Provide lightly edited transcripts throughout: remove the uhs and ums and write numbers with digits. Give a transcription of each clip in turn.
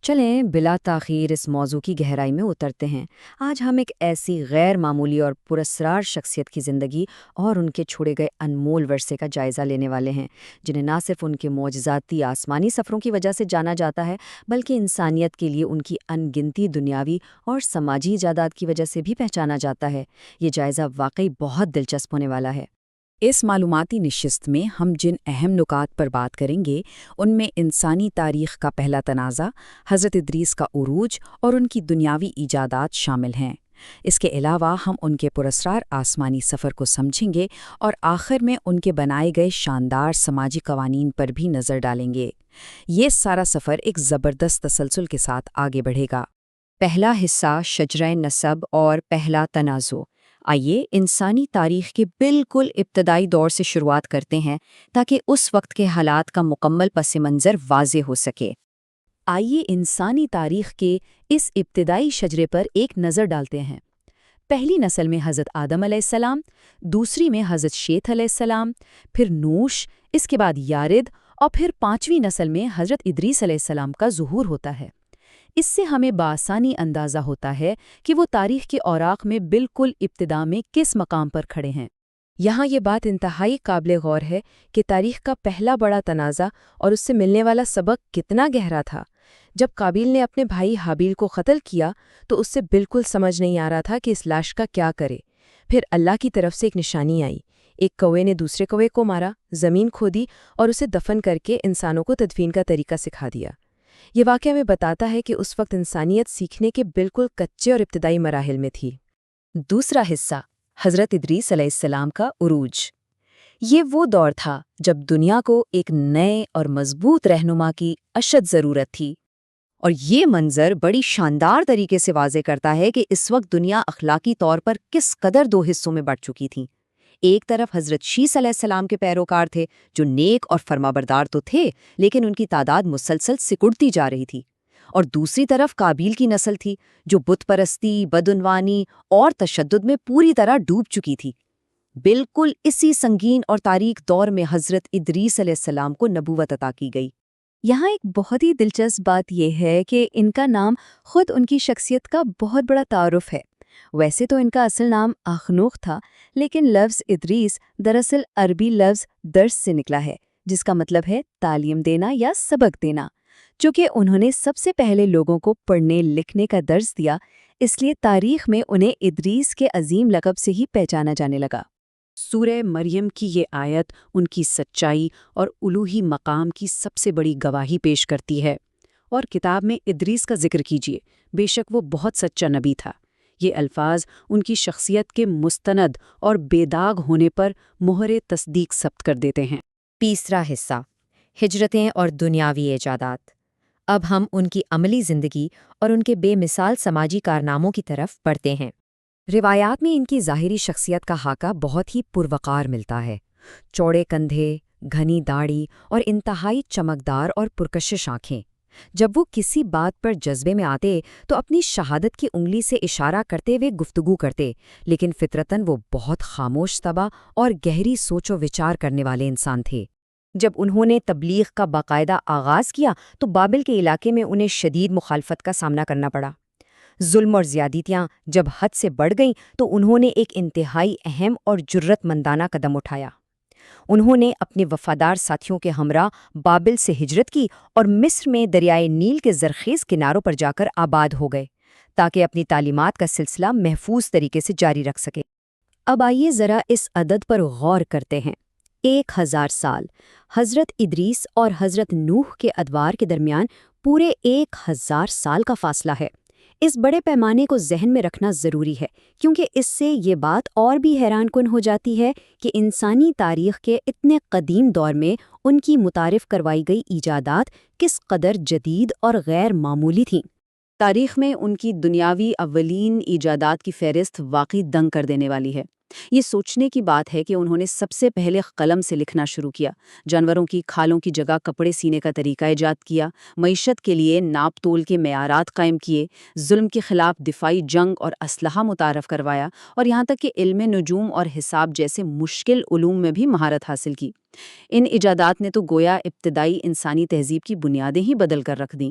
چلیں بلا تاخیر اس موضوع کی گہرائی میں اترتے ہیں۔ آج ہم ایک ایسی غیر معمولی اور پراسرار شخصیت کی زندگی اور ان کے چھوڑے گئے انمول ورثے کا جائزہ لینے والے ہیں، جنہیں نہ صرف ان کے معجزاتی آسمانی سفروں کی وجہ سے جانا جاتا ہے، بلکہ انسانیت کے لیے ان کی ان گنتی دنیاوی اور سماجی ایجادات کی وجہ سے بھی پہچانا جاتا ہے۔ یہ جائزہ واقعی بہت دلچسپ ہونے والا ہے۔ اس معلوماتی نشست میں ہم جن اہم نکات پر بات کریں گے ان میں انسانی تاریخ کا پہلا تنازع، حضرت ادریس کا عروج اور ان کی دنیاوی ایجادات شامل ہیں۔ اس کے علاوہ ہم ان کے پراسرار آسمانی سفر کو سمجھیں گے اور آخر میں ان کے بنائے گئے شاندار سماجی قوانین پر بھی نظر ڈالیں گے۔ یہ سارا سفر ایک زبردست تسلسل کے ساتھ آگے بڑھے گا۔ پہلا حصہ شجرہ نسب اور پہلا تنازع۔ آئیے انسانی تاریخ کے بالکل ابتدائی دور سے شروعات کرتے ہیں تاکہ اس وقت کے حالات کا مکمل پس منظر واضح ہو سکے۔ آئیے انسانی تاریخ کے اس ابتدائی شجرے پر ایک نظر ڈالتے ہیں۔ پہلی نسل میں حضرت آدم علیہ السلام، دوسری میں حضرت شیت علیہ السلام، پھر نوش، اس کے بعد یارد اور پھر پانچویں نسل میں حضرت ادریس علیہ السلام کا ظہور ہوتا ہے۔ اس سے ہمیں بآسانی اندازہ ہوتا ہے کہ وہ تاریخ کے اوراق میں بالکل ابتدا میں کس مقام پر کھڑے ہیں۔ یہاں یہ بات انتہائی قابل غور ہے کہ تاریخ کا پہلا بڑا تنازع اور اس سے ملنے والا سبق کتنا گہرا تھا۔ جب قابیل نے اپنے بھائی حابیل کو قتل کیا تو اس سے بالکل سمجھ نہیں آ رہا تھا کہ اس لاش کا کیا کرے۔ پھر اللہ کی طرف سے ایک نشانی آئی، ایک کوے نے دوسرے کوے کو مارا، زمین کھودی اور اسے دفن کر کے انسانوں کو تدفین کا طریقہ سکھا دیا۔ یہ واقعہ ہمیں بتاتا ہے کہ اس وقت انسانیت سیکھنے کے بالکل کچے اور ابتدائی مراحل میں تھی۔ دوسرا حصہ حضرت ادریس علیہ السلام کا عروج۔ یہ وہ دور تھا جب دنیا کو ایک نئے اور مضبوط رہنما کی اشد ضرورت تھی، اور یہ منظر بڑی شاندار طریقے سے واضح کرتا ہے کہ اس وقت دنیا اخلاقی طور پر کس قدر دو حصوں میں بٹ چکی تھی۔ ایک طرف حضرت شیس علیہ السلام کے پیروکار تھے جو نیک اور فرمانبردار تو تھے، لیکن ان کی تعداد مسلسل سکڑتی جا رہی تھی، اور دوسری طرف قابیل کی نسل تھی جو بت پرستی، بدعنوانی اور تشدد میں پوری طرح ڈوب چکی تھی۔ بالکل اسی سنگین اور تاریک دور میں حضرت ادریس علیہ السلام کو نبوت عطا کی گئی۔ یہاں ایک بہت ہی دلچسپ بات یہ ہے کہ ان کا نام خود ان کی شخصیت کا بہت بڑا تعارف ہے۔ ویسے تو ان کا اصل نام آخنوخ تھا، لیکن لفظ ادریس دراصل عربی لفظ درس سے نکلا ہے، جس کا مطلب ہے تعلیم دینا یا سبق دینا۔ چونکہ انہوں نے سب سے پہلے لوگوں کو پڑھنے لکھنے کا درس دیا، اس لیے تاریخ میں انہیں ادریس کے عظیم لقب سے ہی پہچانا جانے لگا۔ سورہ مریم کی یہ آیت ان کی سچائی اور الوہی مقام کی سب سے بڑی گواہی پیش کرتی ہے۔ اور کتاب میں ادریس کا ذکر کیجیے، بے شک وہ بہت سچا نبی تھا۔ یہ الفاظ ان کی شخصیت کے مستند اور بے داغ ہونے پر مہر تصدیق ثبت کر دیتے ہیں۔ تیسرا حصہ ہجرتیں اور دنیاوی ایجادات۔ اب ہم ان کی عملی زندگی اور ان کے بے مثال سماجی کارناموں کی طرف بڑھتے ہیں۔ روایات میں ان کی ظاہری شخصیت کا خاکہ بہت ہی پروقار ملتا ہے۔ چوڑے کندھے، گھنی داڑھی اور انتہائی چمکدار اور پرکشش آنکھیں۔ جب وہ کسی بات پر جذبے میں آتے تو اپنی شہادت کی انگلی سے اشارہ کرتے ہوئے گفتگو کرتے، لیکن فطرتاً وہ بہت خاموش طبع اور گہری سوچ و وچار کرنے والے انسان تھے۔ جب انہوں نے تبلیغ کا باقاعدہ آغاز کیا تو بابل کے علاقے میں انہیں شدید مخالفت کا سامنا کرنا پڑا۔ ظلم اور زیادتیاں جب حد سے بڑھ گئیں تو انہوں نے ایک انتہائی اہم اور جرأت مندانہ قدم اٹھایا۔ انہوں نے اپنے وفادار ساتھیوں کے ہمراہ بابل سے ہجرت کی اور مصر میں دریائے نیل کے زرخیز کناروں پر جا کر آباد ہو گئے تاکہ اپنی تعلیمات کا سلسلہ محفوظ طریقے سے جاری رکھ سکے۔ اب آئیے ذرا اس عدد پر غور کرتے ہیں۔ 1000 سال۔ حضرت ادریس اور حضرت نوح کے ادوار کے درمیان پورے 1000 سال کا فاصلہ ہے۔ اس بڑے پیمانے کو ذہن میں رکھنا ضروری ہے، کیونکہ اس سے یہ بات اور بھی حیران کن ہو جاتی ہے کہ انسانی تاریخ کے اتنے قدیم دور میں ان کی متعارف کروائی گئی ایجادات کس قدر جدید اور غیر معمولی تھیں۔ تاریخ میں ان کی دنیاوی اولین ایجادات کی فہرست واقعی دنگ کر دینے والی ہے۔ یہ سوچنے کی بات ہے کہ انہوں نے سب سے پہلے قلم سے لکھنا شروع کیا، جانوروں کی کھالوں کی جگہ کپڑے سینے کا طریقہ ایجاد کیا، معیشت کے لیے ناپ تول کے معیارات قائم کیے، ظلم کے خلاف دفاعی جنگ اور اسلحہ متعارف کروایا، اور یہاں تک کہ علم نجوم اور حساب جیسے مشکل علوم میں بھی مہارت حاصل کی۔ ان ایجادات نے تو گویا ابتدائی انسانی تہذیب کی بنیادیں ہی بدل کر رکھ دیں۔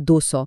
200।